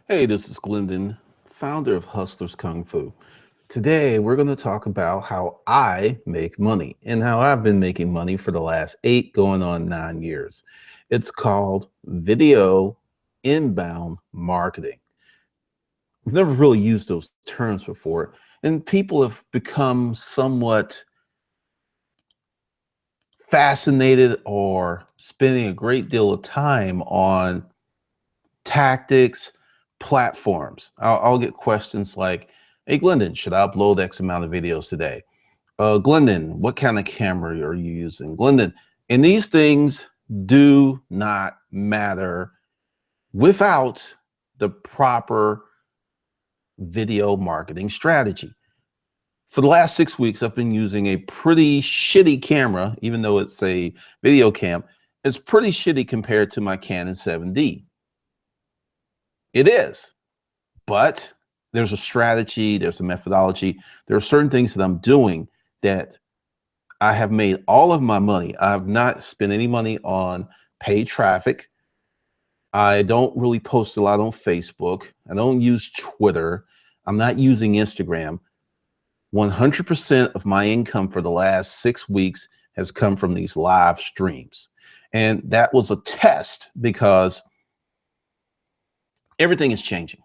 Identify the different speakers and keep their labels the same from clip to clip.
Speaker 1: Hey, this is Glendon, founder of Hustlers Kung Fu. Today, we're going to talk about how I make money and how I've been making money for the last 8 going on 9 years. It's called video inbound marketing. I've never really used those terms before, and people have become somewhat fascinated or spending a great deal of time on tactics, platforms. I'll get questions like, hey, Glendon, should I upload X amount of videos today? Glendon, what kind of camera are you using? Glendon, and these things do not matter without the proper video marketing strategy. For the last 6 weeks, I've been using a pretty shitty camera, even though it's a video cam. It's pretty shitty compared to my Canon 7D. It is. But there's a strategy, there's a methodology. There are certain things that I'm doing that I have made all of my money. I have not spent any money on paid traffic. I don't really post a lot on Facebook. I don't use Twitter. I'm not using Instagram. 100% of my income for the last 6 weeks has come from these live streams. And that was a test because everything is changing.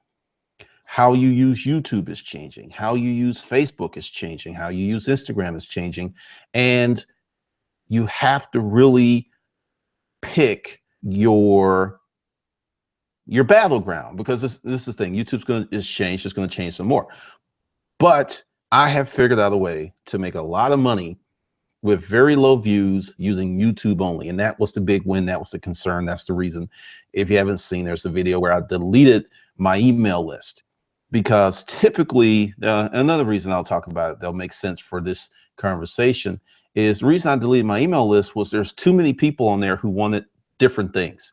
Speaker 1: How you use YouTube is changing. How you use Facebook is changing. How you use Instagram is changing. And you have to really pick your battleground, because this is the thing. YouTube's is changed. It's going to change some more. But I have figured out a way to make a lot of money with very low views using YouTube only. And that was the big win. That was the concern. That's the reason. If you haven't seen, there's a video where I deleted my email list. Because typically, another reason I'll talk about it, that'll make sense for this conversation, is the reason I deleted my email list was there's too many people on there who wanted different things.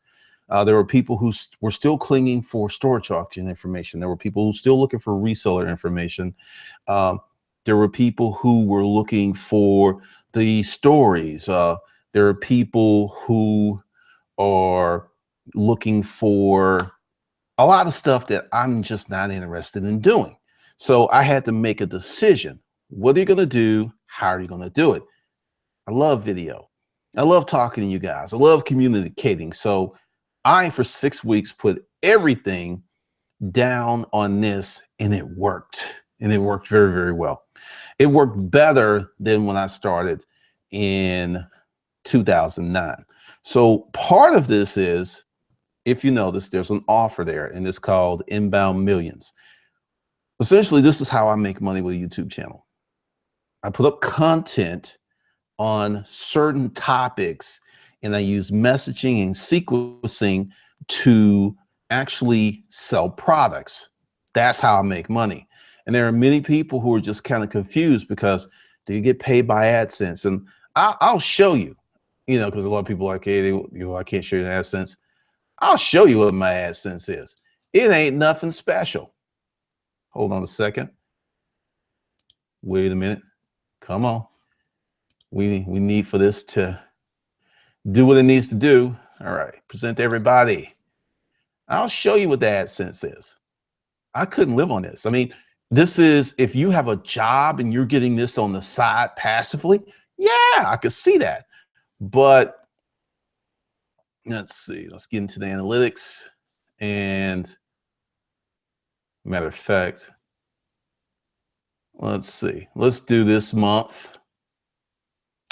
Speaker 1: There were people who were still clinging for storage auction information. There were people who were still looking for reseller information. There were people who were looking for the stories. There are people who are looking for a lot of stuff that I'm just not interested in doing. So I had to make a decision. What are you going to do? How are you going to do it? I love video. I love talking to you guys. I love communicating. So I, for 6 weeks, put everything down on this, and it worked. And it worked very, very well. It worked better than when I started in 2009. So part of this is, if you notice, there's an offer there, and it's called Inbound Millions. Essentially, this is how I make money with a YouTube channel. I put up content on certain topics, and I use messaging and sequencing to actually sell products. That's how I make money. And there are many people who are just kind of confused because do you get paid by AdSense? And I'll show you, because a lot of people are like, hey, I can't show you an AdSense. I'll show you what my AdSense is. It ain't nothing special. Hold on a second. Wait a minute. Come on. We need for this to do what it needs to do. All right. Present to everybody. I'll show you what the AdSense is. I couldn't live on this. I mean, this is, if you have a job and you're getting this on the side passively, yeah, I could see that. But let's see, let's get into the analytics. And matter of fact, let's see, let's do this month.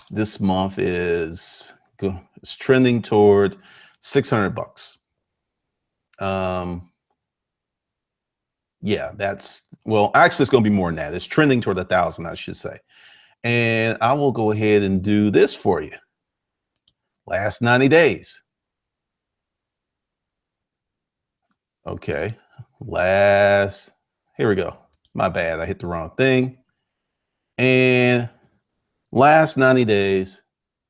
Speaker 1: This month is it's trending toward $600. Yeah, well, actually it's going to be more than that. It's trending toward 1,000, I should say. And I will go ahead and do this for you. Last 90 days. Okay, here we go. My bad, I hit the wrong thing. And last 90 days,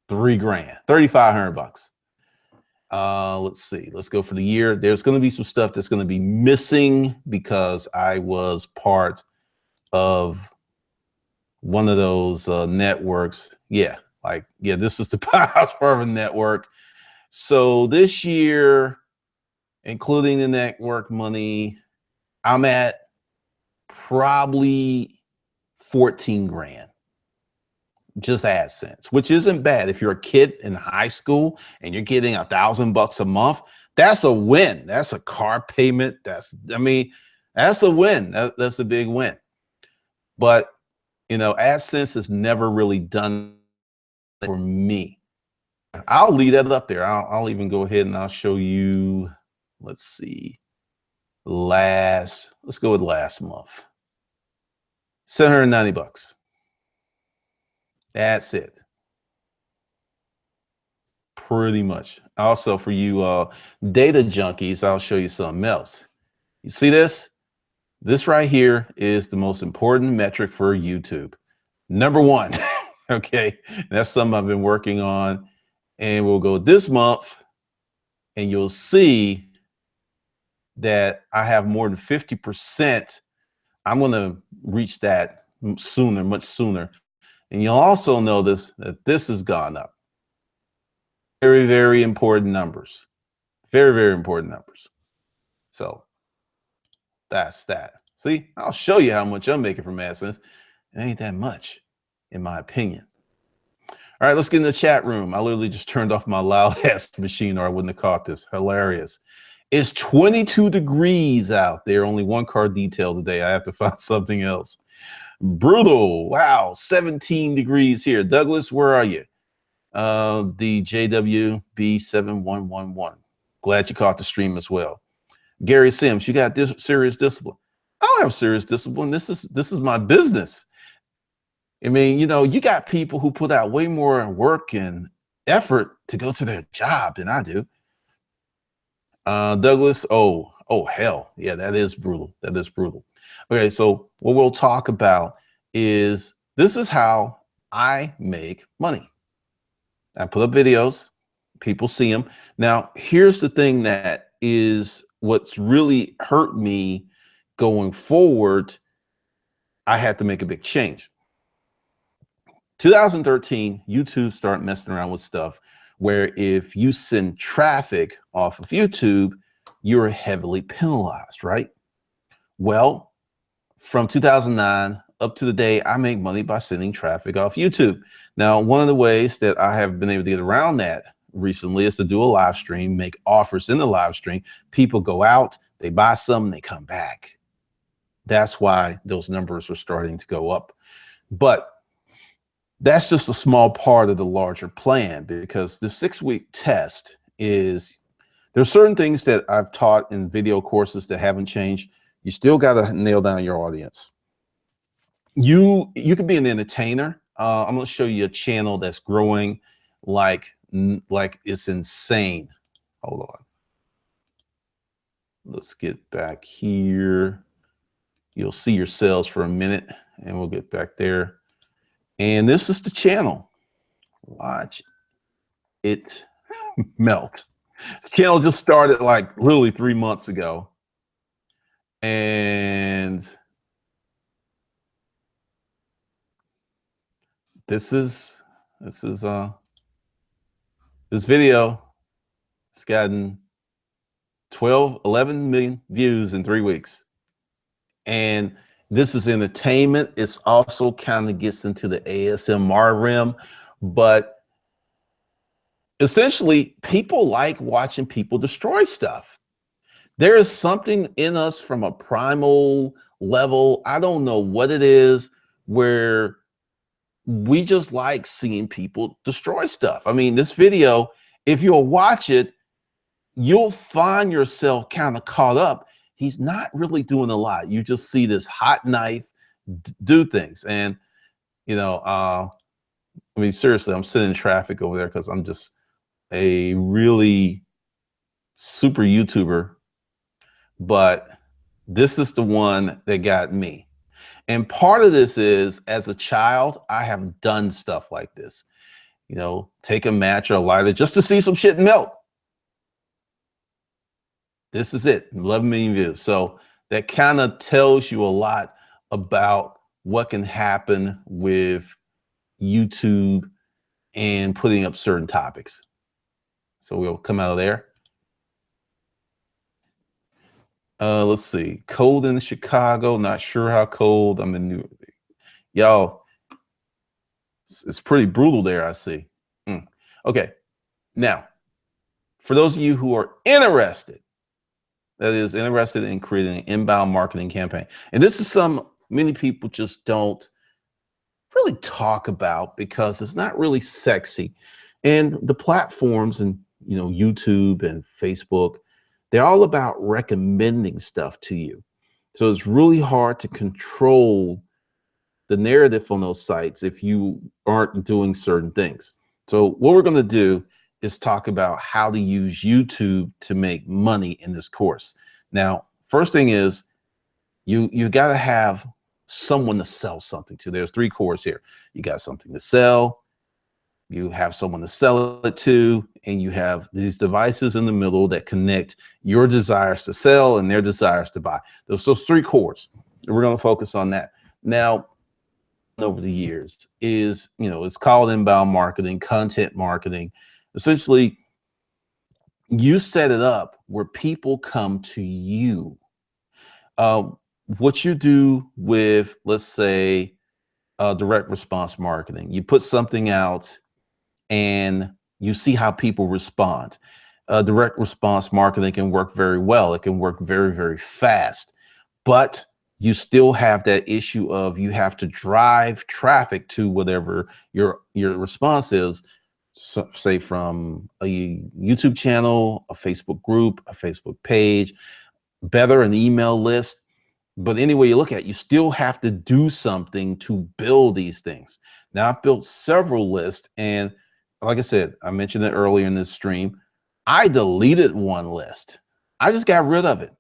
Speaker 1: $3 grand, $3,500. Let's see, let's go for the year. There's going to be some stuff that's going to be missing because I was part of one of those networks. Yeah, this is the powerhouse part of a network. So this year, including the network money, I'm at probably 14 grand, just AdSense, which isn't bad. If you're a kid in high school and you're getting $1,000 a month, that's a win. That's a car payment. I mean, that's a win. That's a big win. But, you know, AdSense has never really done it for me. I'll leave that up there. I'll even go ahead and I'll show you, let's see, let's go with last month. $790. That's it. Pretty much. Also, for you data junkies, I'll show you something else. You see this? This right here is the most important metric for YouTube. Number one. Okay. That's something I've been working on. And we'll go this month and you'll see that I have more than 50%. I'm going to reach that sooner, much sooner. And you'll also notice that this has gone up. Very, very important numbers. Very, very important numbers. So that's that. See, I'll show you how much I'm making from AdSense. It ain't that much, in my opinion. All right, let's get in the chat room. I literally just turned off my loud ass machine or I wouldn't have caught this. Hilarious. It's 22 degrees out there. Only one car detail today. I have to find something else. Brutal. Wow, 17 degrees here. Douglas, where are you? The JWB7111. Glad you caught the stream as well. Gary Sims, you got this serious discipline. I don't have serious discipline. This is my business. I mean, you know, you got people who put out way more work and effort to go to their job than I do. Douglas, oh hell, yeah, that is brutal. That is brutal. Okay, so what we'll talk about is this is how I make money. I put up videos, people see them. Now, here's the thing that is what's really hurt me going forward. I had to make a big change. 2013, YouTube started messing around with stuff where if you send traffic off of YouTube, you're heavily penalized, right? Well, from 2009 up to the day, I make money by sending traffic off YouTube. Now, one of the ways that I have been able to get around that recently is to do a live stream, make offers in the live stream. People go out, they buy some, they come back. That's why those numbers are starting to go up. But that's just a small part of the larger plan, because the 6-week test is, there's certain things that I've taught in video courses that haven't changed. You still got to nail down your audience. You can be an entertainer. I'm going to show you a channel that's growing like it's insane. Hold on. Let's get back here. You'll see your sales for a minute and we'll get back there. And this is the channel. Watch it melt. The channel just started like literally 3 months ago. And this video, it's gotten 11 million views in 3 weeks. And this is entertainment. It's also kind of gets into the ASMR realm, but essentially people like watching people destroy stuff. There is something in us from a primal level, I don't know what it is, where we just like seeing people destroy stuff. I mean, this video, if you'll watch it, you'll find yourself kind of caught up. He's not really doing a lot. You just see this hot knife do things. And, you know, I mean, seriously, I'm sitting in traffic over there because I'm just a really super YouTuber. But this is the one that got me. And part of this is, as a child, I have done stuff like this. You know, take a match or a lighter just to see some shit melt. This is it, 11 million views. So that kind of tells you a lot about what can happen with YouTube and putting up certain topics. So we'll come out of there. Let's see. Cold in Chicago. Not sure how cold. I'm in New. Y'all, it's pretty brutal there. I see. Okay. Now, for those of you who are interested, that is interested in creating an inbound marketing campaign, and this is many people just don't really talk about because it's not really sexy. And the platforms and YouTube and Facebook, they're all about recommending stuff to you. So it's really hard to control the narrative on those sites if you aren't doing certain things. So what we're going to do is talk about how to use YouTube to make money in this course. Now, first thing is you got to have someone to sell something to. There's 3 cores here. You got something to sell, you have someone to sell it to, and you have these devices in the middle that connect your desires to sell and their desires to buy. Those 3 cores. And we're going to focus on that. Now, over the years is, it's called inbound marketing, content marketing. Essentially, you set it up where people come to you. What you do with, let's say, direct response marketing, you put something out and you see how people respond. Direct response marketing can work very well. It can work very, very fast, but you still have that issue of you have to drive traffic to whatever your response is. So, say from a YouTube channel, a Facebook group, a Facebook page, better an email list. But anyway you look at it, you still have to do something to build these things. Now, I've built several lists, and like I said, I mentioned it earlier in this stream, I deleted one list. I just got rid of it.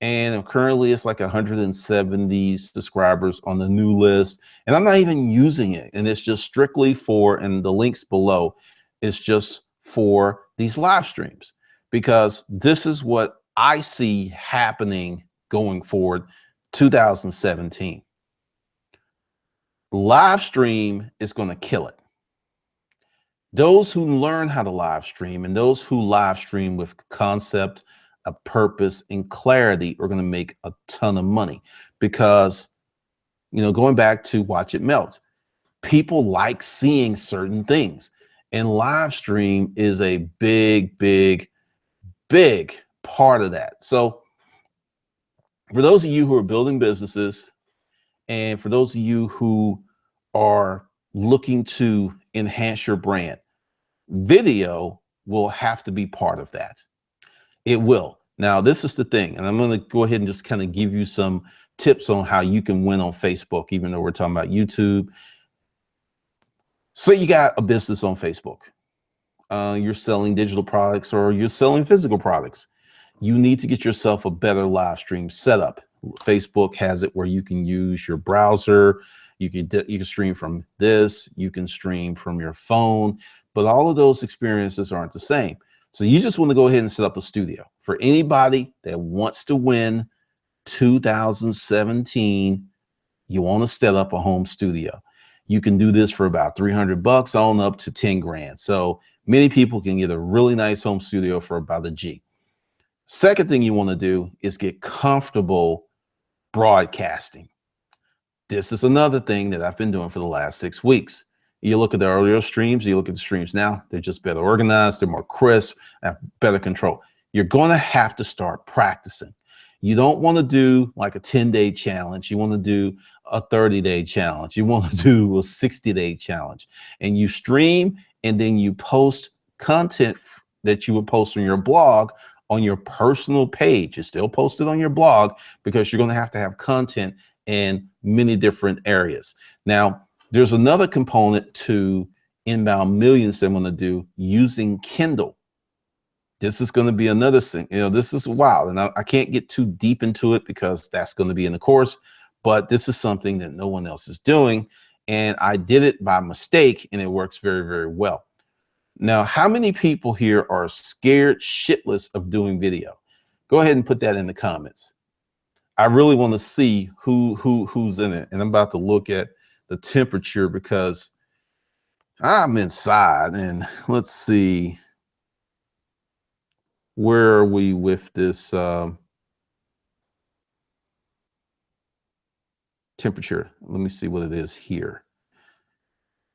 Speaker 1: And currently it's like 170 subscribers on the new list, and I'm not even using it. And it's just strictly for, and the links below, it's just for these live streams, because this is what I see happening going forward. 2017 live stream is going to kill it. Those who learn how to live stream and those who live stream with concept, a purpose, and clarity are going to make a ton of money, because going back to watch it melt, people like seeing certain things, and live stream is a big part of that. So for those of you who are building businesses, and for those of you who are looking to enhance your brand, video will have to be part of that. It will. Now, this is the thing, and I'm going to go ahead and just kind of give you some tips on how you can win on Facebook, even though we're talking about YouTube. Say you got a business on Facebook. You're selling digital products or you're selling physical products. You need to get yourself a better live stream setup. Facebook has it where you can use your browser. You can stream from this. You can stream from your phone. But all of those experiences aren't the same. So you just want to go ahead and set up a studio. For anybody that wants to win 2017, you want to set up a home studio. You can do this for about $300 on up to 10 grand. So many people can get a really nice home studio for about a G. Second thing you want to do is get comfortable broadcasting. This is another thing that I've been doing for the last 6 weeks. You look at the earlier streams, you look at the streams now, they're just better organized, they're more crisp, have better control. You're going to have to start practicing. You don't want to do like a 10-day challenge. You want to do a 30-day challenge. You want to do a 60-day challenge. And you stream, and then you post content that you would post on your blog on your personal page. It's still posted on your blog, because you're going to have content in many different areas. Now, there's another component to inbound millions that I'm going to do using Kindle. This is going to be another thing. This is wild, and I can't get too deep into it because that's going to be in the course, but this is something that no one else is doing, and I did it by mistake, and it works very, very well. Now, how many people here are scared shitless of doing video? Go ahead and put that in the comments. I really want to see who's in it, and I'm about to look at the temperature because I'm inside. And let's see, where are we with this? temperature. Let me see what it is here.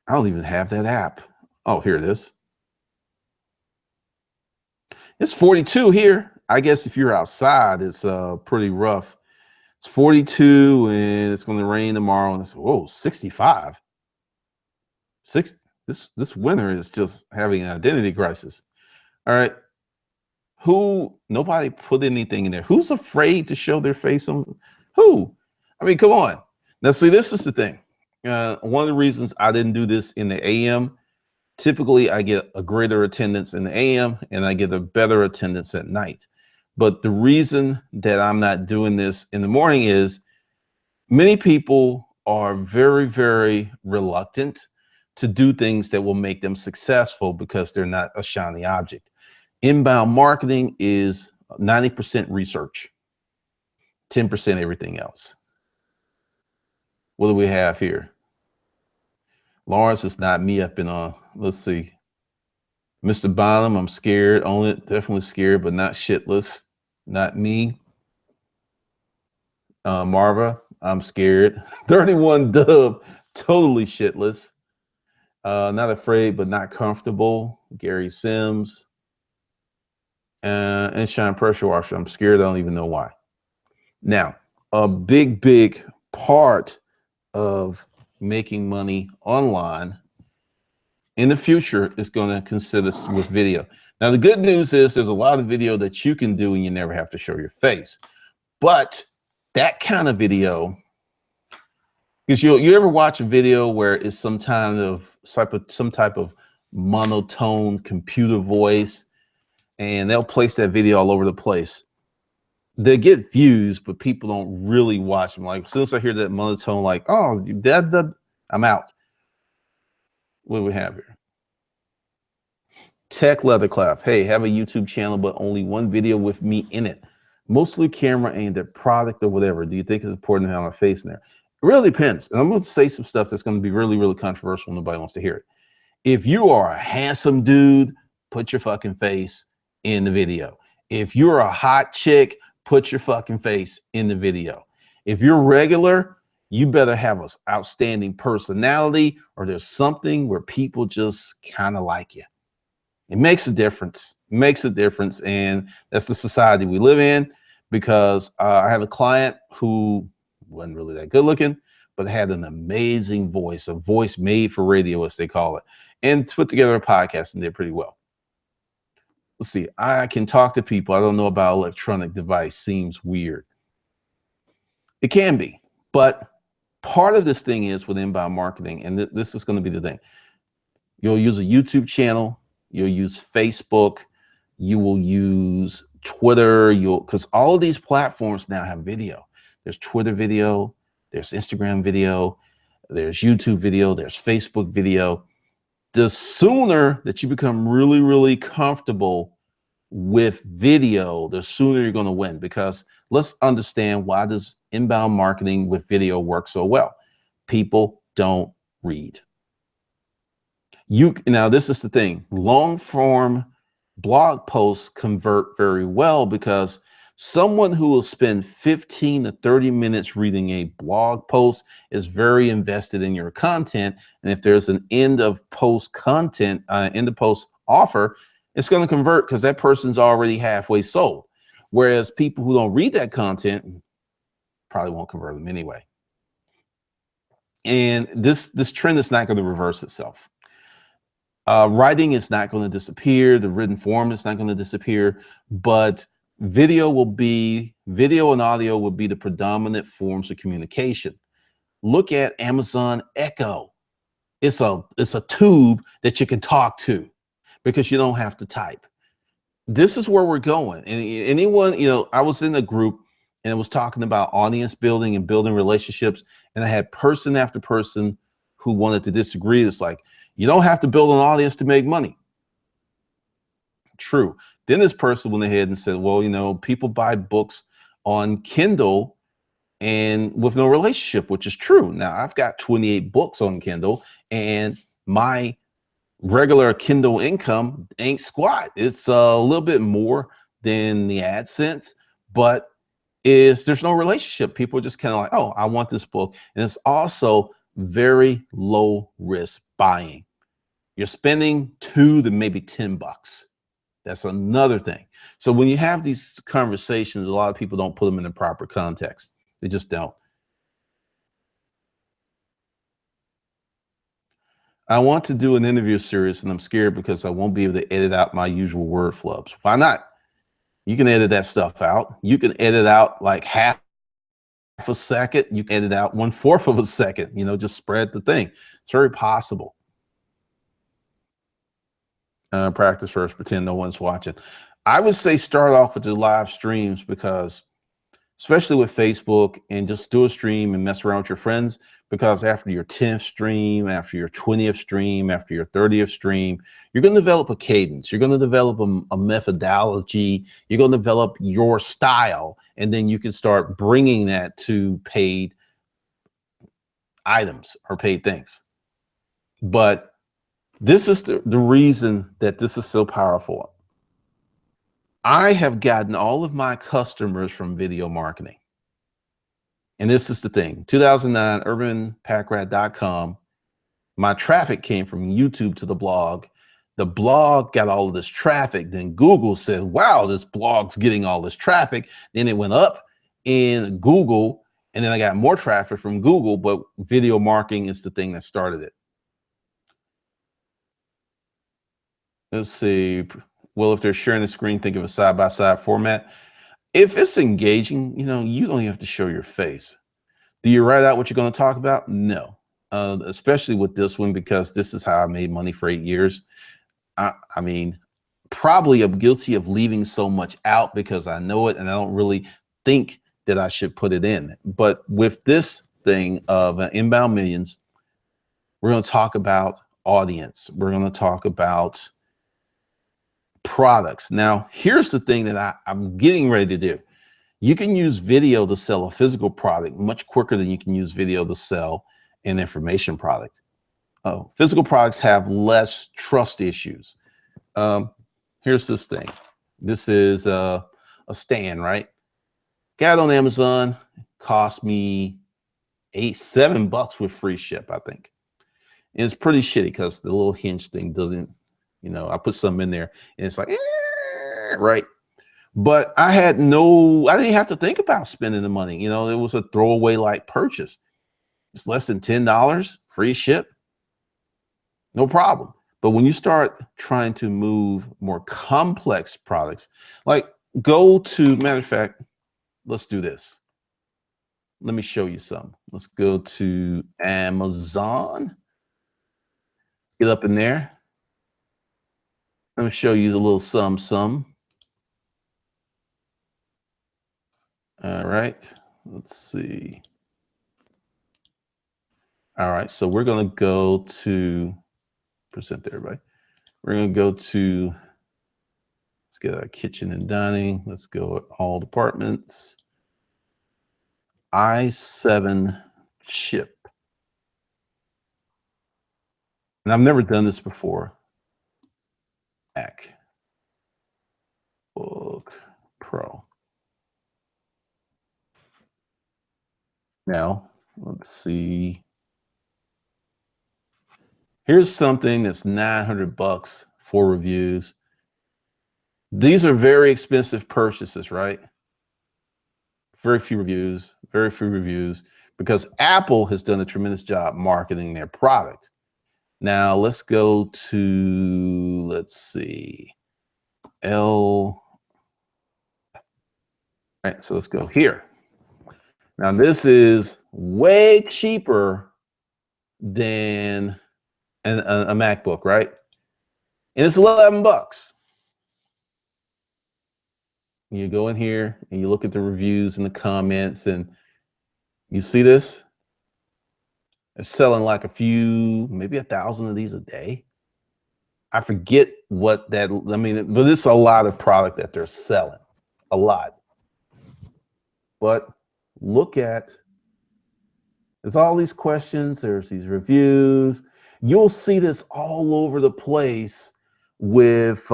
Speaker 1: I don't even have that app. Oh, here it is. It's 42 here. I guess if you're outside, it's pretty rough. It's 42 and it's going to rain tomorrow. And it's, whoa, 65. This winter is just having an identity crisis. All right. Nobody put anything in there. Who's afraid to show their face on who? I mean, come on. Now, see, this is the thing. One of the reasons I didn't do this in the AM, typically I get a greater attendance in the AM and I get a better attendance at night. But the reason that I'm not doing this in the morning is many people are very, very reluctant to do things that will make them successful because they're not a shiny object. Inbound marketing is 90% research, 10% everything else. What do we have here? Lawrence, is not me up in let's see. Mr. Bonham, I'm scared. Own it, definitely scared, but not shitless. Not me. Marva, I'm scared. 31 Dub, totally shitless. Not afraid, but not comfortable. Gary Sims. And Shine Pressure Washer, I'm scared. I don't even know why. Now, a big part of making money online in the future is going to consist with video. Now, the good news is there's a lot of video that you can do and you never have to show your face. But that kind of video, because you ever watch a video where it's some type of monotone computer voice, and they'll place that video all over the place. They get views, but people don't really watch them. Like, as soon as I hear that monotone, like, oh, I'm out. What do we have here? Tech Leatherclaw. Hey, have a YouTube channel, but only one video with me in it. Mostly camera aimed at product or whatever. Do you think it's important to have my face in there? It really depends. And I'm going to say some stuff that's going to be really, really controversial. Nobody wants to hear it. If you are a handsome dude, put your fucking face in the video. If you're a hot chick, put your fucking face in the video. If you're regular, you better have an outstanding personality, or there's something where people just kind of like you. It makes a difference. It makes a difference. And that's the society we live in, because I have a client who wasn't really that good looking, but had an amazing voice, a voice made for radio, as they call it, and put together a podcast and did pretty well. Let's see. I can talk to people. I don't know about electronic device. Seems weird. It can be, but part of this thing is with inbound marketing, and this is going to be the thing. You'll use a YouTube channel. You'll use Facebook. You will use Twitter. Because all of these platforms now have video. There's Twitter video. There's Instagram video. There's YouTube video. There's Facebook video. The sooner that you become really, really comfortable with video, the sooner you're going to win. Because let's understand, why does inbound marketing with video work so well? People don't read. Now, this is the thing. Long form blog posts convert very well, because someone who will spend 15 to 30 minutes reading a blog post is very invested in your content. And if there's an end of post content, end of post offer, it's going to convert because that person's already halfway sold. Whereas people who don't read that content probably won't convert them anyway. And this trend is not going to reverse itself. Writing is not going to disappear. The written form is not going to disappear, but video and audio will be the predominant forms of communication. Look at Amazon Echo. It's a tube that you can talk to, because you don't have to type. This is where we're going. And anyone, I was in a group and it was talking about audience building and building relationships, and I had person after person who wanted to disagree. It's like, you don't have to build an audience to make money. True. Then this person went ahead and said, well, people buy books on Kindle and with no relationship, which is true. Now, I've got 28 books on Kindle, and my regular Kindle income ain't squat. It's a little bit more than the AdSense, but is there's no relationship. People are just kind of like, oh, I want this book. And it's also very low risk buying. You're spending $2 to maybe $10. That's another thing. So when you have these conversations, a lot of people don't put them in the proper context. They just don't. I want to do an interview series, and I'm scared because I won't be able to edit out my usual word flubs. Why not? You can edit that stuff out. You can edit out like half a second. You can edit out 1/4 of a second, just spread the thing. It's very possible. Practice first, pretend no one's watching. I would say start off with the live streams, because especially with Facebook, and just do a stream and mess around with your friends, because after your 10th stream, after your 20th stream, after your 30th stream, you're going to develop a cadence. You're going to develop a methodology. You're going to develop your style, and then you can start bringing that to paid items or paid things. But this is the reason that this is so powerful. I have gotten all of my customers from video marketing. And this is the thing, 2009, urbanpackrat.com, my traffic came from YouTube to the blog. The blog got all of this traffic. Then Google said, wow, this blog's getting all this traffic. Then it went up in Google, and then I got more traffic from Google, but video marketing is the thing that started it. Let's see. Well, if they're sharing the screen, think of a side-by-side format. If it's engaging, you don't even have to show your face. Do you write out what you're going to talk about? No, especially with this one, because this is how I made money for 8 years. I mean, probably I'm guilty of leaving so much out because I know it and I don't really think that I should put it in. But with this thing of Inbound Millions, we're going to talk about audience. We're going to talk about products. Now, here's the thing that I'm getting ready to do. You can use video to sell a physical product much quicker than you can use video to sell an information product. Physical products have less trust issues. Here's this thing. This is a stand, right? Got it on Amazon. Cost me $7 with free ship, I think. And it's pretty shitty because the little hinge thing doesn't, I put something in there and it's like, right? But I didn't have to think about spending the money. It was a throwaway like purchase. It's less than $10, free ship, no problem. But when you start trying to move more complex products, like matter of fact, let's do this. Let me show you some. Let's go to Amazon. Get up in there. Let me show you the little sum. All right, let's see. All right, so we're going to go to present to everybody. We're going to go to, let's get our kitchen and dining. Let's go at all departments. i7 chip. And I've never done this before. MacBook Pro. Now, let's see. Here's something that's $900 for reviews. These are very expensive purchases, right? Very few reviews, because Apple has done a tremendous job marketing their product. Now let's go to, let's see, All right, so let's go here. Now this is way cheaper than a MacBook, right? And it's $11. You go in here and you look at the reviews and the comments, and you see this. It's selling like maybe 1,000 of these a day. I forget what that, but it's a lot of product that they're selling, a lot. But look at, there's all these questions, there's these reviews. You'll see this all over the place with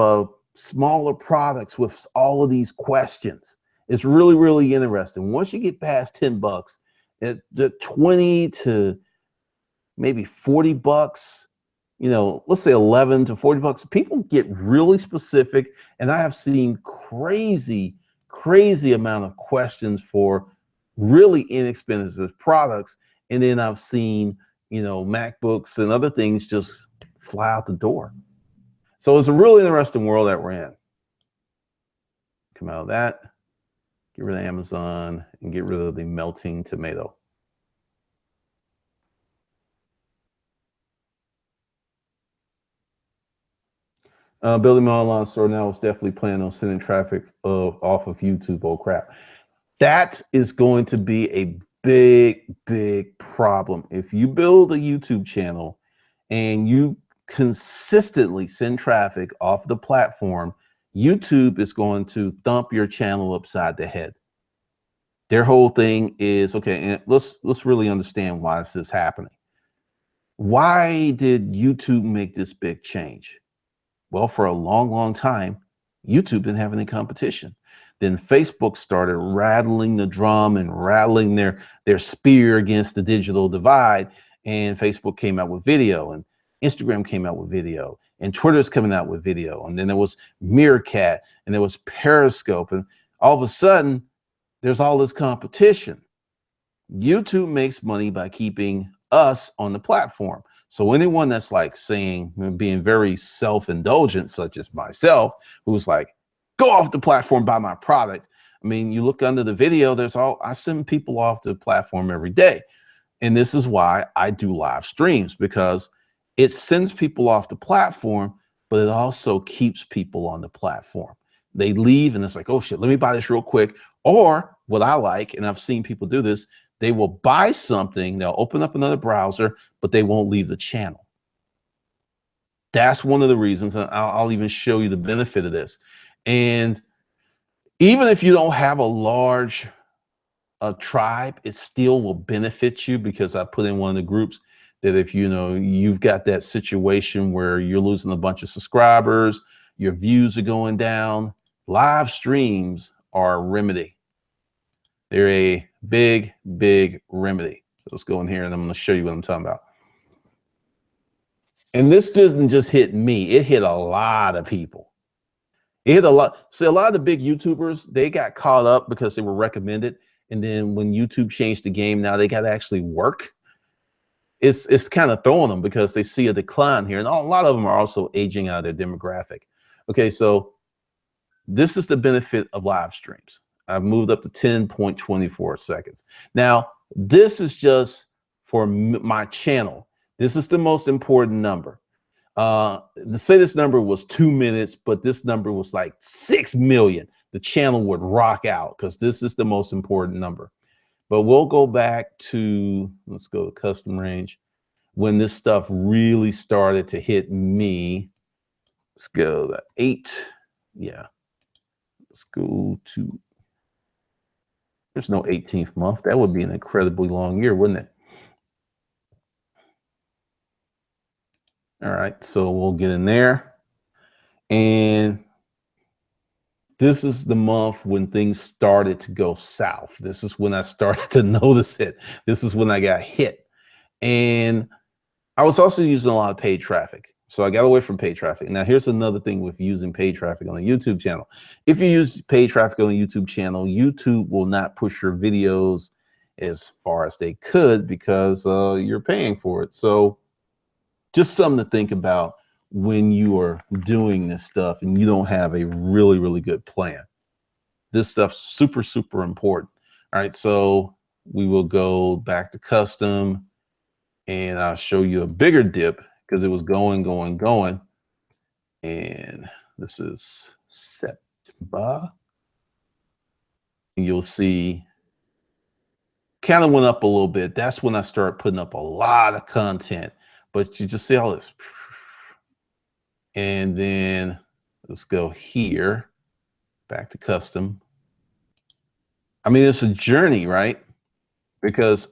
Speaker 1: smaller products with all of these questions. It's really, really interesting. Once you get past 10 bucks, at the 20 to maybe 40 bucks, you know, let's say 11 to 40 bucks, people get really specific. And I have seen crazy amount of questions for really inexpensive products. And then I've seen, you know, MacBooks and other things just fly out the door. So it's a really interesting world that we're in. Come out of that, get rid of Amazon and get rid of the melting tomato. Building my online store now is definitely planning on sending traffic off of YouTube. Oh crap. That is going to be a big problem. If you build a YouTube channel and you consistently send traffic off the platform, YouTube is going to thump your channel upside the head. Their whole thing is, okay, and let's really understand why this is happening. Why did YouTube make this big change? Well, for a long time, YouTube didn't have any competition. Then Facebook started rattling the drum and rattling their spear against the digital divide. And Facebook came out with video, and Instagram came out with video, and Twitter's coming out with video. And then there was Meerkat, and there was Periscope. And all of a sudden, there's all this competition. YouTube makes money by keeping us on the platform. So anyone that's like saying, being very self-indulgent, such as myself, who's like, go off the platform, buy my product. I mean, you look under the video, I send people off the platform every day. And this is why I do live streams, because it sends people off the platform, but it also keeps people on the platform. They leave and it's like, oh shit, let me buy this real quick. Or what I like, and I've seen people do this, they will buy something, they'll open up another browser, but they won't leave the channel. That's one of the reasons, and I'll even show you the benefit of this. And even if you don't have a large tribe, it still will benefit you, because I put in one of the groups that if you know you've got that situation where you're losing a bunch of subscribers, your views are going down, live streams are a remedy. They're a big remedy. So let's go in here and I'm going to show you what I'm talking about. And this doesn't just hit me, it hit a lot of people. It hit a lot. See, a lot of the big YouTubers, they got caught up because they were recommended. And then when YouTube changed the game, now they got to actually work. It's kind of throwing them because they see a decline here. And a lot of them are also aging out of their demographic. Okay, so this is the benefit of live streams. I've moved up to 10.24 seconds. Now, this is just for my channel. This is the most important number. Say this number was 2 minutes, but this number was like 6 million. The channel would rock out, because this is the most important number. But we'll go back to, let's go to custom range. When this stuff really started to hit me, let's go to 8. Yeah, let's go to, there's no 18th month. That would be an incredibly long year, wouldn't it? All right, so we'll get in there. And this is the month when things started to go south. This is when I started to notice it. This is when I got hit. And I was also using a lot of paid traffic. So I got away from paid traffic. Now, here's another thing with using paid traffic on a YouTube channel. If you use paid traffic on a YouTube channel, YouTube will not push your videos as far as they could, because you're paying for it. So just something to think about when you are doing this stuff and you don't have a really good plan. This stuff's super important. All right, so we will go back to custom, and I'll show you a bigger dip, because it was going. And this is September. You'll see kind of went up a little bit. That's when I started putting up a lot of content. But you just see all this. And then let's go here, back to custom. I mean, it's a journey, right? Because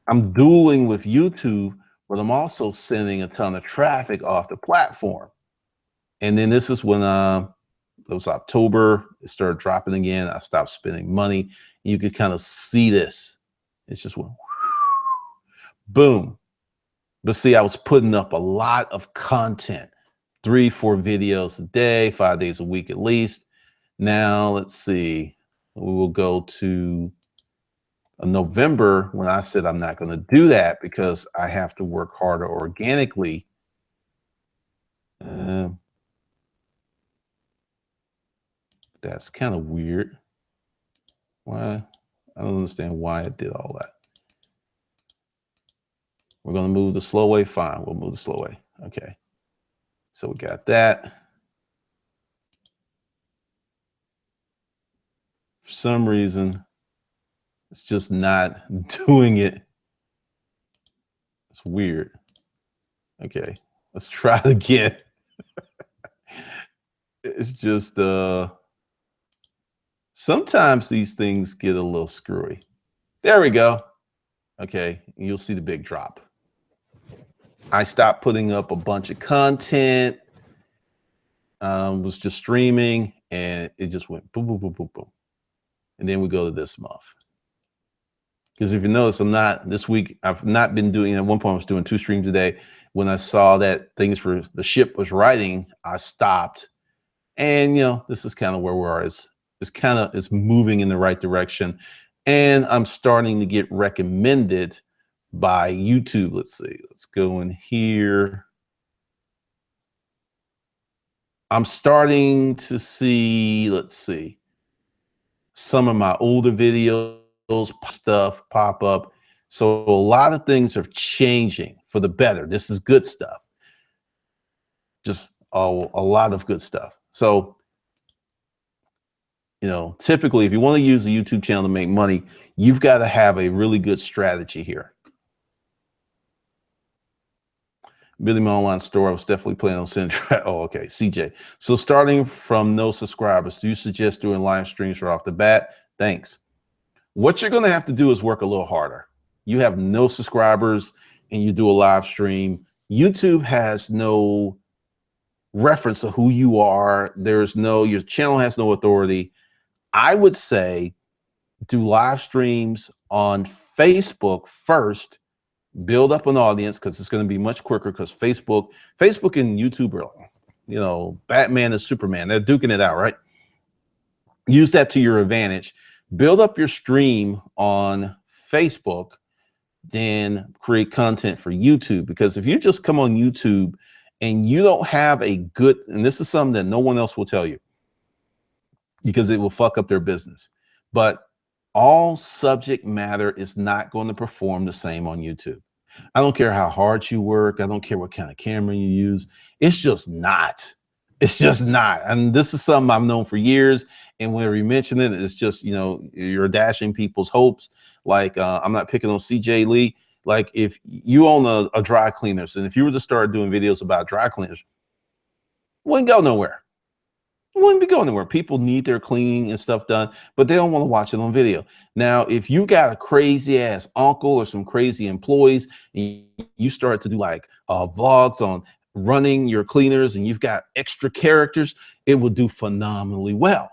Speaker 1: I'm dueling with YouTube, but I'm also sending a ton of traffic off the platform. And then this is when it was October. It started dropping again. I stopped spending money. You could kind of see this. It's just went boom. But see, I was putting up a lot of content, 3-4 videos a day, 5 days a week at least. Now let's see. We will go to November when I said I'm not going to do that because I have to work harder organically. That's kind of weird. Why? I don't understand why I did all that. We're going to move the slow way. Fine. We'll move the slow way. Okay. So we got that. For some reason, it's just not doing it. It's weird. Okay. Let's try it again. It's just, sometimes these things get a little screwy. There we go. Okay. You'll see the big drop. I stopped putting up a bunch of content, was just streaming, and it just went boom, boom, boom, boom, boom. And then we go to this month. Because if you notice, this week, I've not been doing, at one point I was doing 2 streams a day. When I saw that things for the ship was writing, I stopped. And, this is kind of where we are. It's moving in the right direction. And I'm starting to get recommended by YouTube. Let's see. Let's go in here. I'm starting to see, let's see, some of my older videos stuff pop up. So a lot of things are changing for the better. This is good stuff. Just a lot of good stuff. So, typically if you want to use a YouTube channel to make money, you've got to have a really good strategy here. Building my online store, I was definitely planning on sending. Oh, okay. CJ. So starting from no subscribers, do you suggest doing live streams right off the bat? Thanks. What you're going to have to do is work a little harder. You have no subscribers and you do a live stream. YouTube has no reference to who you are. Your channel has no authority. I would say do live streams on Facebook first. Build up an audience because it's going to be much quicker because Facebook and YouTube are, Batman and Superman. They're duking it out, right? Use that to your advantage. Build up your stream on Facebook, then create content for YouTube. Because if you just come on YouTube and you don't have a good, and this is something that no one else will tell you because it will fuck up their business, but all subject matter is not going to perform the same on YouTube. I don't care how hard you work. I don't care what kind of camera you use. It's just not. It's just not. And this is something I've known for years. And whenever you mention it, it's just, you're dashing people's hopes. Like, I'm not picking on CJ Lee. Like, if you own a dry cleaners, and if you were to start doing videos about dry cleaners, it wouldn't go nowhere. It wouldn't be going anywhere. People need their cleaning and stuff done, but they don't want to watch it on video. Now, if you got a crazy ass uncle or some crazy employees, and you start to do like vlogs on running your cleaners and you've got extra characters, it will do phenomenally well.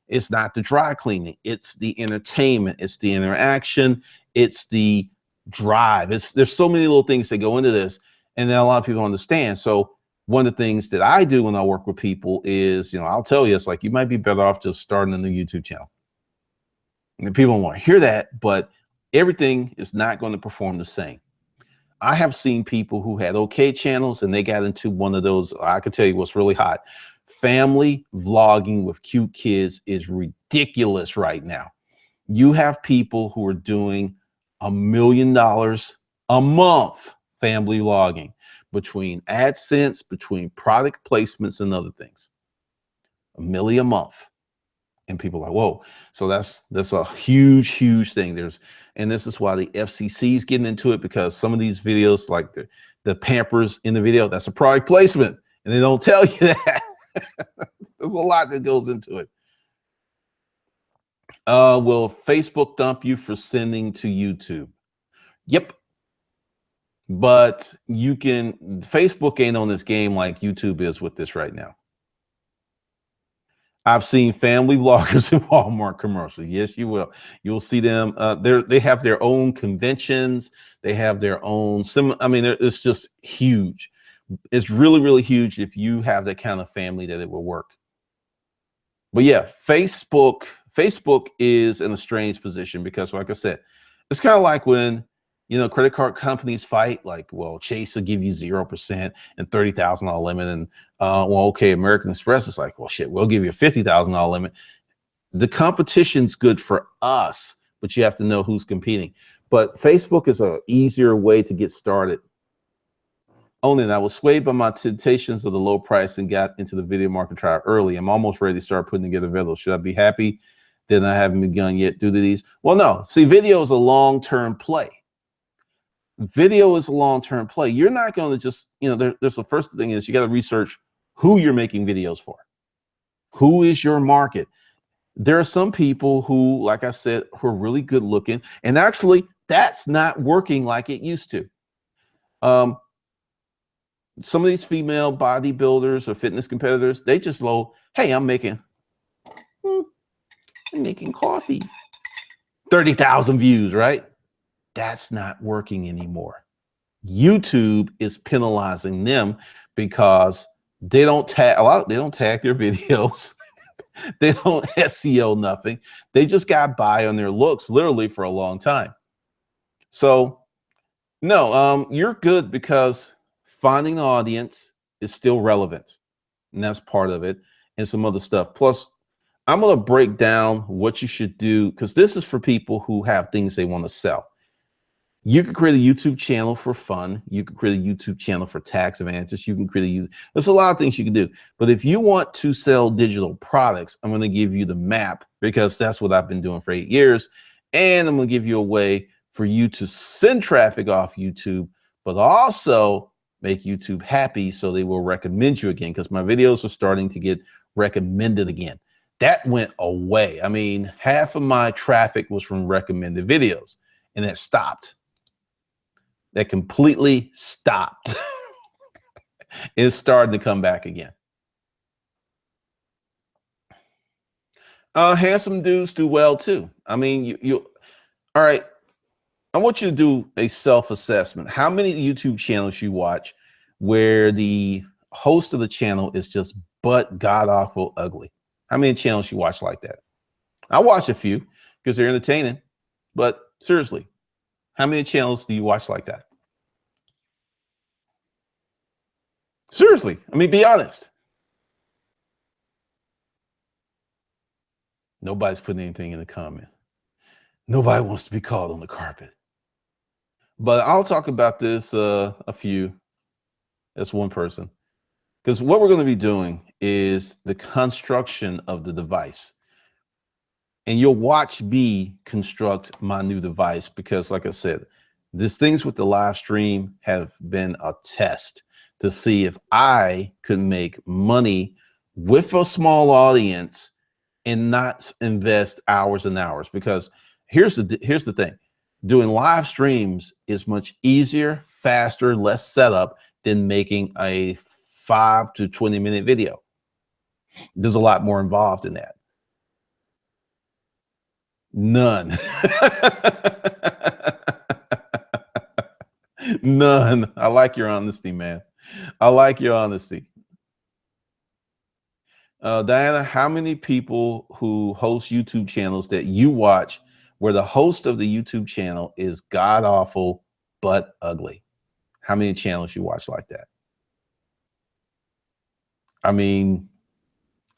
Speaker 1: It's not the dry cleaning. It's the entertainment. It's the interaction. It's the drive. There's so many little things that go into this, and then a lot of people understand. So one of the things that I do when I work with people is, I'll tell you, it's like, you might be better off just starting a new YouTube channel. And people don't want to hear that, but everything is not going to perform the same. I have seen people who had okay channels and they got into one of those. I can tell you what's really hot. Family vlogging with cute kids is ridiculous right now. You have people who are doing $1 million a month family vlogging, between AdSense, between product placements and other things. $1 million a month. And people are like, whoa. So that's a huge thing. And this is why the FCC is getting into it, because some of these videos, like the Pampers in the video, that's a product placement. And they don't tell you that. There's a lot that goes into it. Will Facebook dump you for sending to YouTube? Yep. But Facebook ain't on this game like YouTube is with this right now. I've seen family vloggers in Walmart commercials. Yes, you will. You'll see them. They have their own conventions. They have their own I mean, it's just huge. It's really, really huge if you have that kind of family that it will work. But yeah, Facebook is in a strange position because, like I said, it's kind of like when credit card companies fight. Like, well, Chase will give you 0% and $30,000 limit, and well, okay, American Express is like, well, shit, we'll give you a $50,000 limit. The competition's good for us, but you have to know who's competing. But Facebook is an easier way to get started. Only I was swayed by my temptations of the low price and got into the video market trial early. I'm almost ready to start putting together videos. Should I be happy that I haven't begun yet due to these? Well, no. See, video is a long-term play. Video is a long-term play. You're not going to just, there's the first thing is you got to research who you're making videos for. Who is your market? There are some people who, like I said, who are really good looking, and actually that's not working like it used to. Some of these female bodybuilders or fitness competitors, they just hey, I'm making coffee. 30,000 views, right? That's not working anymore. YouTube is penalizing them because they don't tag their videos. They don't SEO nothing. They just got by on their looks literally for a long time. So no, you're good because finding an audience is still relevant, and that's part of it, and some other stuff. Plus, I'm going to break down what you should do because this is for people who have things they want to sell. You can create a YouTube channel for fun. You can create a YouTube channel for tax advantages. You can create there's a lot of things you can do. But if you want to sell digital products, I'm going to give you the map because that's what I've been doing for 8 years. And I'm going to give you a way for you to send traffic off YouTube, but also make YouTube happy so they will recommend you again, because my videos are starting to get recommended again. That went away. I mean, half of my traffic was from recommended videos, and it stopped. That completely stopped. It's starting to come back again. Handsome dudes do well too. I mean, all right. I want you to do a self-assessment. How many YouTube channels you watch where the host of the channel is just god-awful ugly? How many channels you watch like that? I watch a few because they're entertaining, but seriously, how many channels do you watch like that? Seriously, I mean, be honest. Nobody's putting anything in the comment. Nobody wants to be called on the carpet. But I'll talk about this a few. That's one person. Because what we're going to be doing is the construction of the device. And you'll watch me construct my new device because, like I said, these things with the live stream have been a test to see if I could make money with a small audience and not invest hours and hours. Because here's the thing. Doing live streams is much easier, faster, less setup than making a 5 to 20-minute video. There's a lot more involved in that. None. None. I like your honesty, man. I like your honesty. Diana, how many people who host YouTube channels that you watch where the host of the YouTube channel is god awful but ugly? How many channels you watch like that? I mean,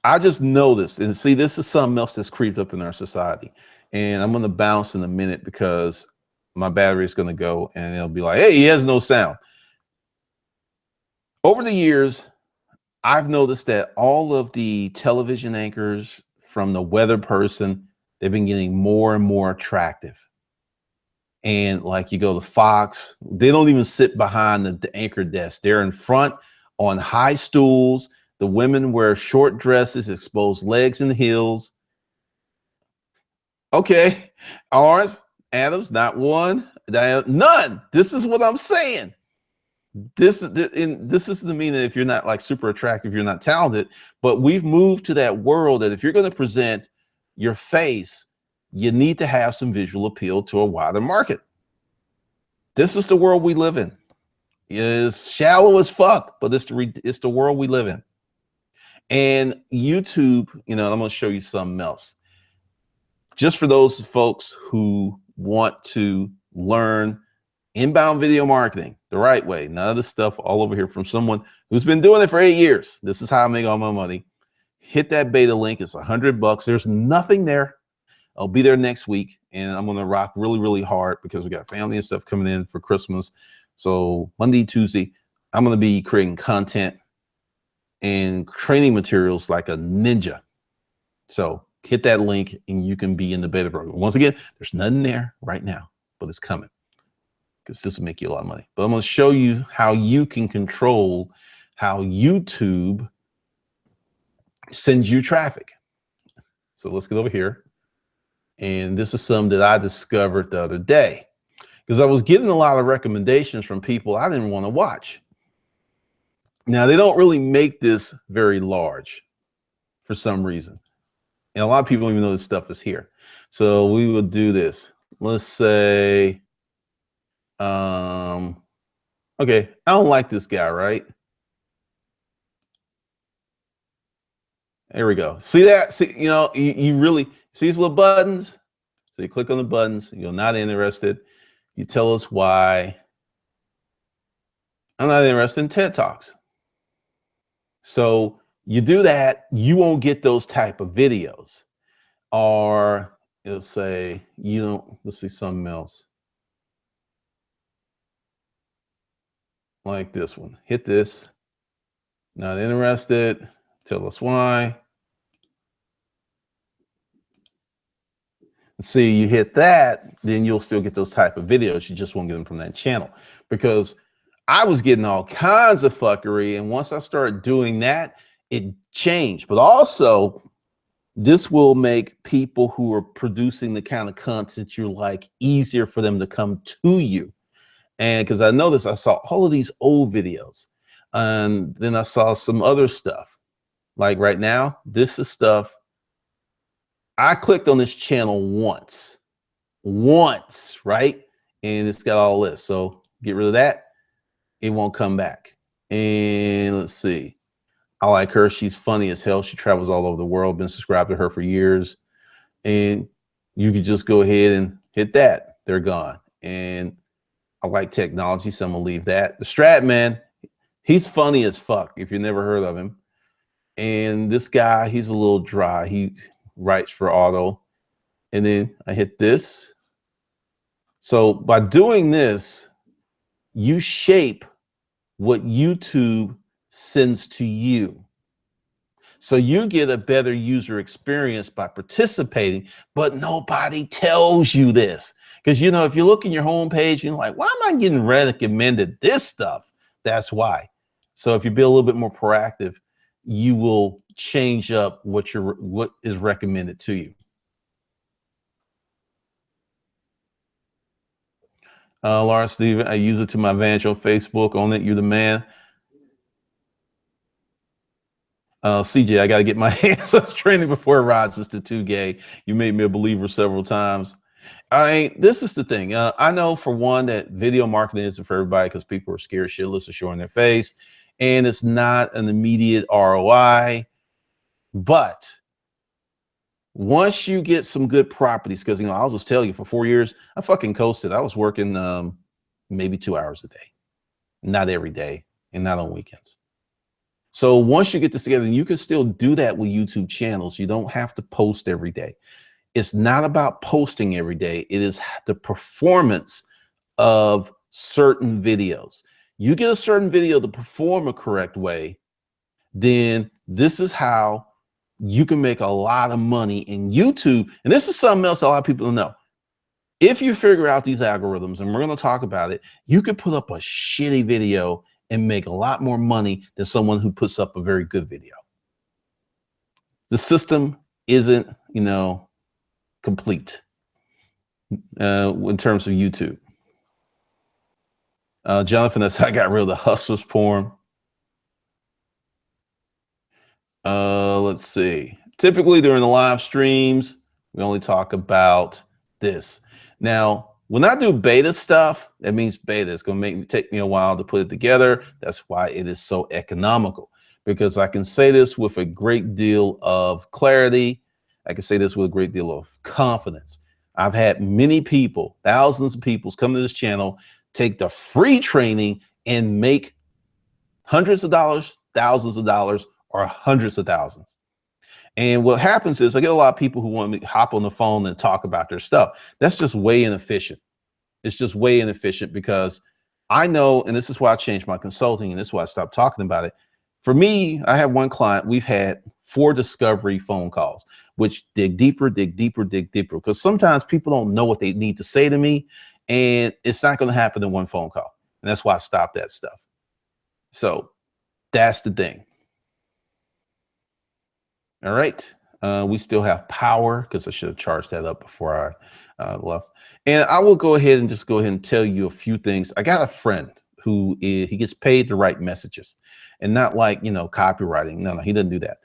Speaker 1: I just noticed, and see, this is something else that's creeped up in our society. And I'm going to bounce in a minute because my battery is going to go and it'll be like, hey, he has no sound. Over the years, I've noticed that all of the television anchors, from the weather person, they've been getting more and more attractive. And like you go to Fox, they don't even sit behind the anchor desk. They're in front on high stools. The women wear short dresses, expose legs and heels. Okay, Lawrence Adams, not one, none. This is what I'm saying. This doesn't mean that if you're not like super attractive, you're not talented, but we've moved to that world that if you're going to present your face, you need to have some visual appeal to a wider market. This is the world we live in. It's shallow as fuck, but it's the world we live in. And YouTube, I'm going to show you something else. Just for those folks who want to learn inbound video marketing the right way, none of the stuff all over here from someone who's been doing it for 8 years. This is how I make all my money. Hit that beta link. It's $100. There's nothing there. I'll be there next week, and I'm going to rock really, really hard because we got family and stuff coming in for Christmas. So Monday, Tuesday, I'm going to be creating content and training materials like a ninja. So hit that link and you can be in the beta program. Once again, there's nothing there right now, but it's coming because this will make you a lot of money. But I'm going to show you how you can control how YouTube sends you traffic. So let's get over here. And this is some that I discovered the other day because I was getting a lot of recommendations from people I didn't want to watch. Now, they don't really make this very large for some reason. And a lot of people don't even know this stuff is here. So we will do this. Let's say, okay, I don't like this guy, right? There we go. See that? See, you really see these little buttons? So you click on the buttons, you're not interested. You tell us why. I'm not interested in TED Talks. So you do that, you won't get those type of videos. Or it'll say, let's see something else. Like this one. Hit this. Not interested. Tell us why. See, you hit that, then you'll still get those type of videos. You just won't get them from that channel. Because I was getting all kinds of fuckery. And once I started doing that, it changed. But also, this will make people who are producing the kind of content you like easier for them to come to you. And because I noticed, I saw all of these old videos, and then I saw some other stuff. Like right now, this is stuff. I clicked on this channel once, right? And it's got all this. So get rid of that. It won't come back. And let's see. I like her. She's funny as hell. She travels all over the world. Been subscribed to her for years. And you could just go ahead and hit that. They're gone. And I like technology, so I'm gonna leave that. The Strat Man, he's funny as fuck if you never heard of him. And this guy, he's a little dry. He writes for auto. And then I hit this. So by doing this, you shape what YouTube sends to you. So you get a better user experience by participating, but nobody tells you this. Because, if you look in your homepage, you're like, why am I getting recommended this stuff? That's why. So if you be a little bit more proactive, you will change up what is recommended to you. Laura Steven, I use it to my advantage on Facebook. On it, you're the man. CJ, I got to get my hands on training before it rises to 2K. You made me a believer several times. This is the thing. I know for one that video marketing isn't for everybody because people are scared shitless of showing their face, and it's not an immediate ROI. But once you get some good properties, because I'll just tell you, for 4 years, I fucking coasted. I was working maybe 2 hours a day, not every day, and not on weekends. So once you get this together, you can still do that with YouTube channels. You don't have to post every day. It's not about posting every day. It is the performance of certain videos. You get a certain video to perform a correct way, then this is how you can make a lot of money in YouTube. And this is something else a lot of people don't know. If you figure out these algorithms, and we're going to talk about it, you could put up a shitty video and make a lot more money than someone who puts up a very good video. The system isn't, complete in terms of YouTube. Jonathan, that's how I got rid of the hustlers porn. Let's see. Typically during the live streams, we only talk about this. Now, when I do beta stuff, that means beta. It's going to take me a while to put it together. That's why it is so economical, because I can say this with a great deal of clarity. I can say this with a great deal of confidence. I've had many people, thousands of people come to this channel, take the free training and make hundreds of dollars, thousands of dollars, or hundreds of thousands. And what happens is I get a lot of people who want me to hop on the phone and talk about their stuff. That's just way inefficient. It's just way inefficient, because I know, and this is why I changed my consulting, and this is why I stopped talking about it. For me, I have one client, we've had 4 discovery phone calls, which dig deeper, dig deeper, dig deeper. Because sometimes people don't know what they need to say to me, and it's not going to happen in one phone call. And that's why I stopped that stuff. So that's the thing. All right. We still have power, because I should have charged that up before I left. And I will go ahead and tell you a few things. I got a friend who he gets paid to write messages, and not like, copywriting. No, he doesn't do that.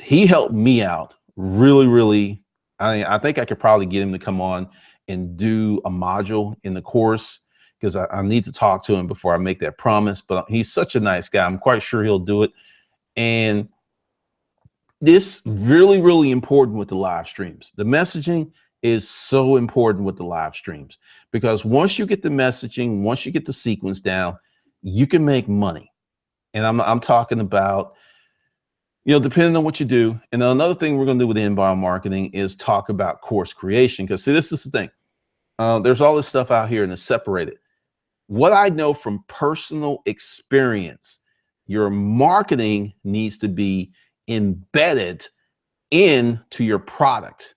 Speaker 1: He helped me out really, really. I think I could probably get him to come on and do a module in the course, because I need to talk to him before I make that promise. But he's such a nice guy. I'm quite sure he'll do it. And this really, really important with the live streams. The messaging is so important with the live streams, because once you get the messaging, once you get the sequence down, you can make money. And I'm talking about, depending on what you do. And another thing we're going to do with inbound marketing is talk about course creation, because see, this is the thing. There's all this stuff out here and it's separated. What I know from personal experience, your marketing needs to be embedded into your product.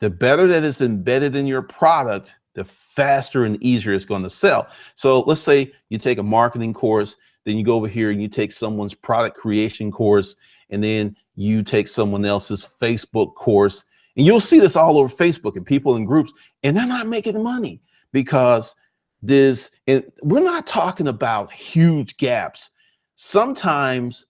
Speaker 1: The better that it's embedded in your product, the faster and easier it's going to sell. So let's say you take a marketing course, then you go over here and you take someone's product creation course, and then you take someone else's Facebook course, and you'll see this all over Facebook and people in groups, and they're not making money, because we're not talking about huge gaps. Sometimes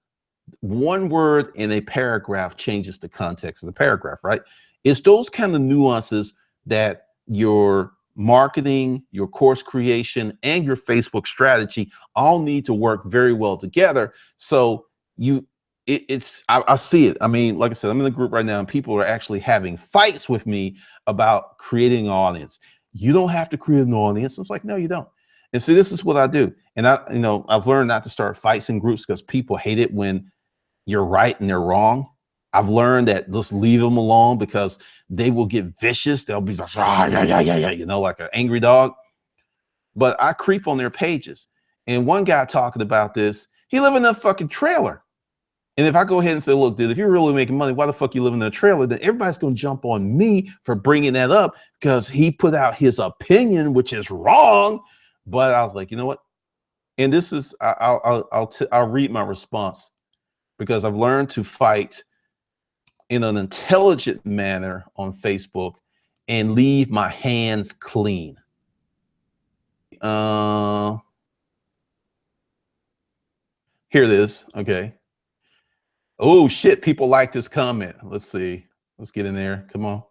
Speaker 1: one word in a paragraph changes the context of the paragraph, right? It's those kind of nuances that your marketing, your course creation, and your Facebook strategy all need to work very well together. So I see it. I mean, like I said, I'm in the group right now, and people are actually having fights with me about creating an audience. You don't have to create an audience. I was like, no, you don't. And see, this is what I do. And I've learned not to start fights in groups, because people hate it when you're right and they're wrong. I've learned that just leave them alone, because they will get vicious. They'll be like, like an angry dog. But I creep on their pages. And one guy talking about this, he live in a fucking trailer. And if I go ahead and say, look, dude, if you're really making money, why the fuck you live in a trailer? Then everybody's going to jump on me for bringing that up, because he put out his opinion, which is wrong. But I was like, you know what? And this is, I'll read my response, because I've learned to fight in an intelligent manner on Facebook and leave my hands clean. Here it is. Okay. Oh shit, people like this comment. Let's see. Let's get in there. Come on.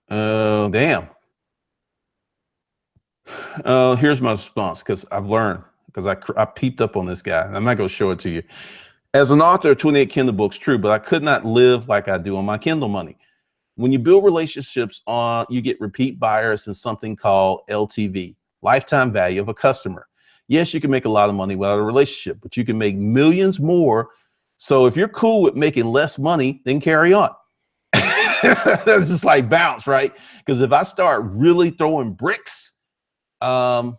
Speaker 1: Oh, damn. Here's my response, because I've learned, because I peeped up on this guy. I'm not going to show it to you. As an author of 28 Kindle books, true, but I could not live like I do on my Kindle money. When you build relationships you get repeat buyers and something called LTV, lifetime value of a customer. Yes, you can make a lot of money without a relationship, but you can make millions more. So if you're cool with making less money, then carry on. It's just like bounce, right? Because if I start really throwing bricks, then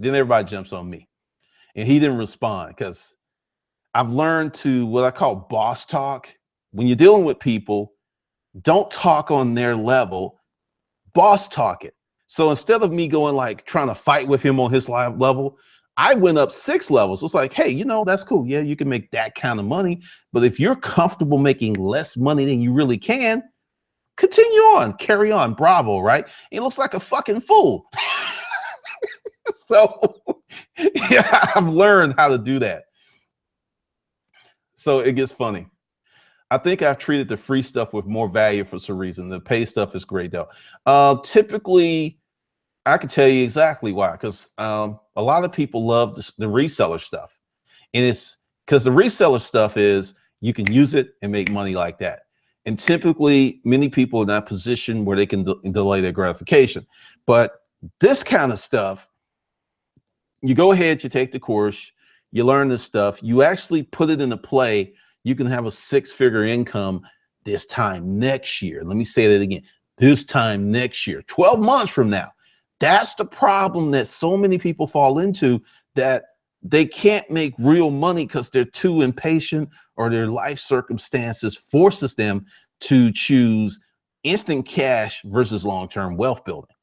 Speaker 1: everybody jumps on me. And he didn't respond, because I've learned to what I call boss talk. When you're dealing with people, don't talk on their level, boss talk it. So instead of me going like trying to fight with him on his level, I went up 6 levels. It's like, hey, that's cool. Yeah, you can make that kind of money. But if you're comfortable making less money than you really can, Continue on, carry on, bravo, right? He looks like a fucking fool. So yeah, I've learned how to do that. So it gets funny. I think I've treated the free stuff with more value for some reason. The pay stuff is great though. Typically, I can tell you exactly why, because a lot of people love the reseller stuff. And it's because the reseller stuff is you can use it and make money like that. And typically, many people are in that position where they can delay their gratification. But this kind of stuff, you go ahead, you take the course, you learn this stuff, you actually put it into play. You can have a six-figure income this time next year. Let me say that again. This time next year, 12 months from now. That's the problem that so many people fall into, that they can't make real money because they're too impatient, or their life circumstances forces them to choose instant cash versus long-term wealth building.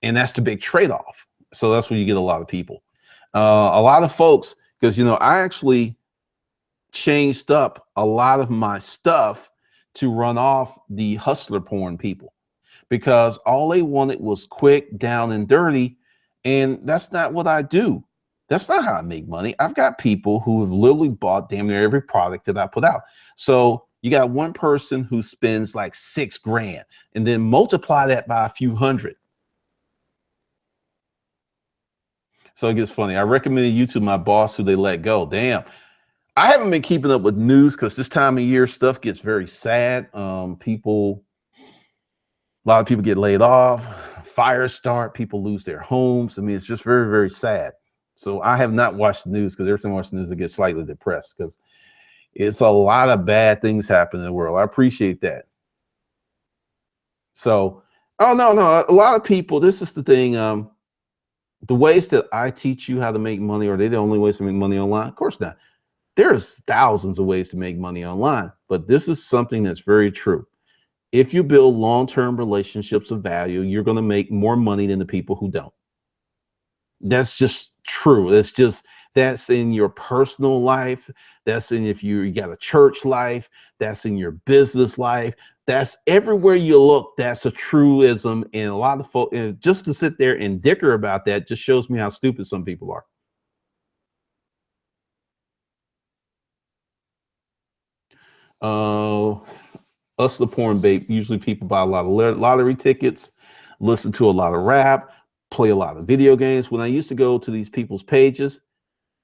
Speaker 1: And that's the big trade-off. So that's where you get a lot of people. A lot of folks, because, you know, I actually changed up a lot of my stuff to run off the hustler porn people, because all they wanted was quick, down and dirty. And that's not what I do. That's not how I make money. I've got people who have literally bought damn near every product that I put out. So you got one person who spends like $6 grand and then multiply that by a few hundred. So it gets funny. I recommended you to my boss who they let go. Damn. I haven't been keeping up with news because this time of year stuff gets very sad. A lot of people get laid off, fires start, people lose their homes. I mean, it's just very, very sad. So I have not watched the news, because every time I watch the news, I get slightly depressed, because it's a lot of bad things happening in the world. I appreciate that. So, oh, no, a lot of people, this is the thing. The ways that I teach you how to make money, are they the only ways to make money online? Of course not. There's thousands of ways to make money online, but this is something that's very true. If you build long-term relationships of value, you're going to make more money than the people who don't. That's just true. That's in your personal life. That's in, if you got a church life, that's in your business life. That's everywhere you look. That's a truism. And a lot of folks, and just to sit there and dicker about that just shows me how stupid some people are. Us, the porn babe, usually people buy a lot of lottery tickets, listen to a lot of rap, play a lot of video games. When I used to go to these people's pages,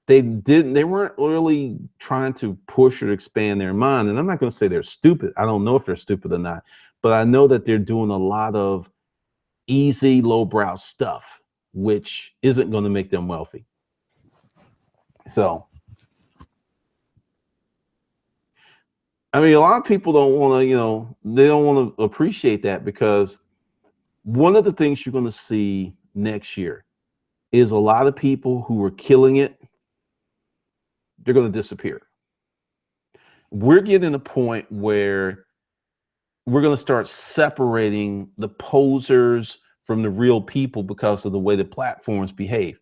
Speaker 1: they weren't really trying to push or expand their mind. And I'm not going to say they're stupid. I don't know if they're stupid or not, but I know that they're doing a lot of easy, lowbrow stuff, which isn't going to make them wealthy. So, I mean, a lot of people don't want to, they don't want to appreciate that, because one of the things you're going to see next year is a lot of people who are killing it, they're going to disappear. We're getting to a point where we're going to start separating the posers from the real people because of the way the platforms behave.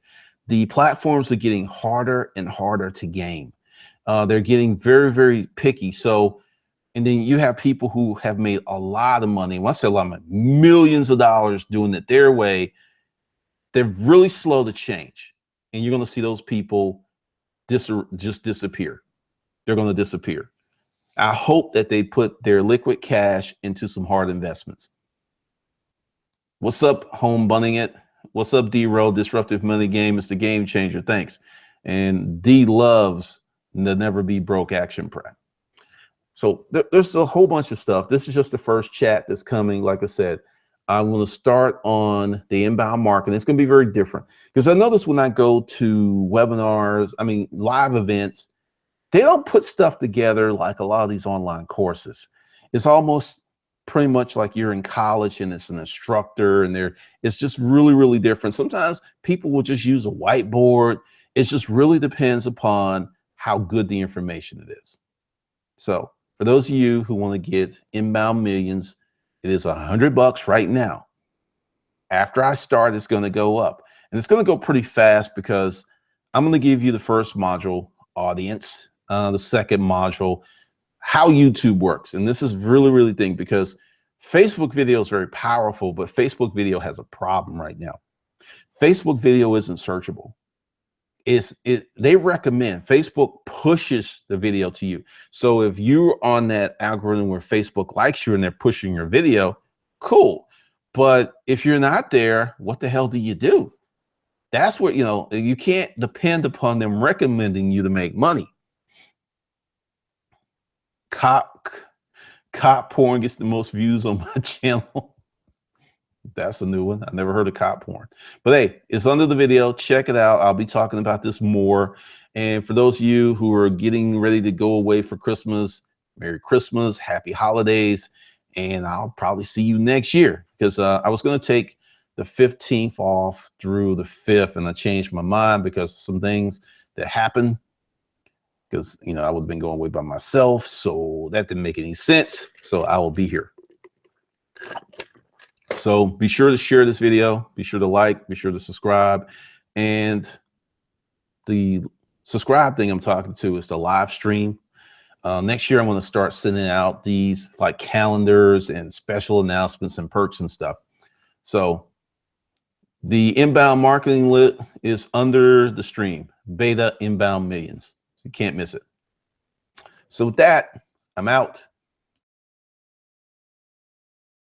Speaker 1: The platforms are getting harder and harder to game. They're getting very, very picky. So, and then you have people who have made a lot of money. When I say a lot of money, millions of dollars doing it their way, they're really slow to change. And you're going to see those people just disappear. They're going to disappear. I hope that they put their liquid cash into some hard investments. What's up, Home Bunning It? What's up, D-Row? Disruptive Money Game is the game changer. Thanks. And D loves the Never Be Broke action plan. So there's a whole bunch of stuff. This is just the first chat that's coming. Like I said, I'm going to start on the inbound marketing. It's going to be very different, because I notice when I go to webinars, I mean, live events, they don't put stuff together like a lot of these online courses. It's almost pretty much like you're in college and it's an instructor, and it's just really, really different. Sometimes people will just use a whiteboard. It just really depends upon how good the information it is. So for those of you who want to get inbound millions, it is $100 right now. After I start, it's going to go up, and it's going to go pretty fast, because I'm going to give you the first module, audience, the second module, how YouTube works. And this is really, really thing, because Facebook video is very powerful, but Facebook video has a problem right now. Facebook video isn't searchable. They recommend, Facebook pushes the video to you. So if you're on that algorithm where Facebook likes you and they're pushing your video, cool. But if you're not there, what the hell do you do? That's where, you know, you can't depend upon them recommending you to make money. Cop porn gets the most views on my channel. That's a new one. I never heard of cop porn, but hey, it's under the video. Check it out. I'll be talking about this more. And for those of you who are getting ready to go away for Christmas, Merry Christmas, Happy Holidays. And I'll probably see you next year, because I was going to take the 15th off through the 5th, and I changed my mind because of some things that happened, because, you know, I would have been going away by myself. So that didn't make any sense. So I will be here. So be sure to share this video, be sure to like, be sure to subscribe. And the subscribe thing I'm talking to is the live stream. Next year, I'm going to start sending out these like calendars and special announcements and perks and stuff. So the inbound marketing lit is under the stream, beta inbound millions. You can't miss it. So with that, I'm out.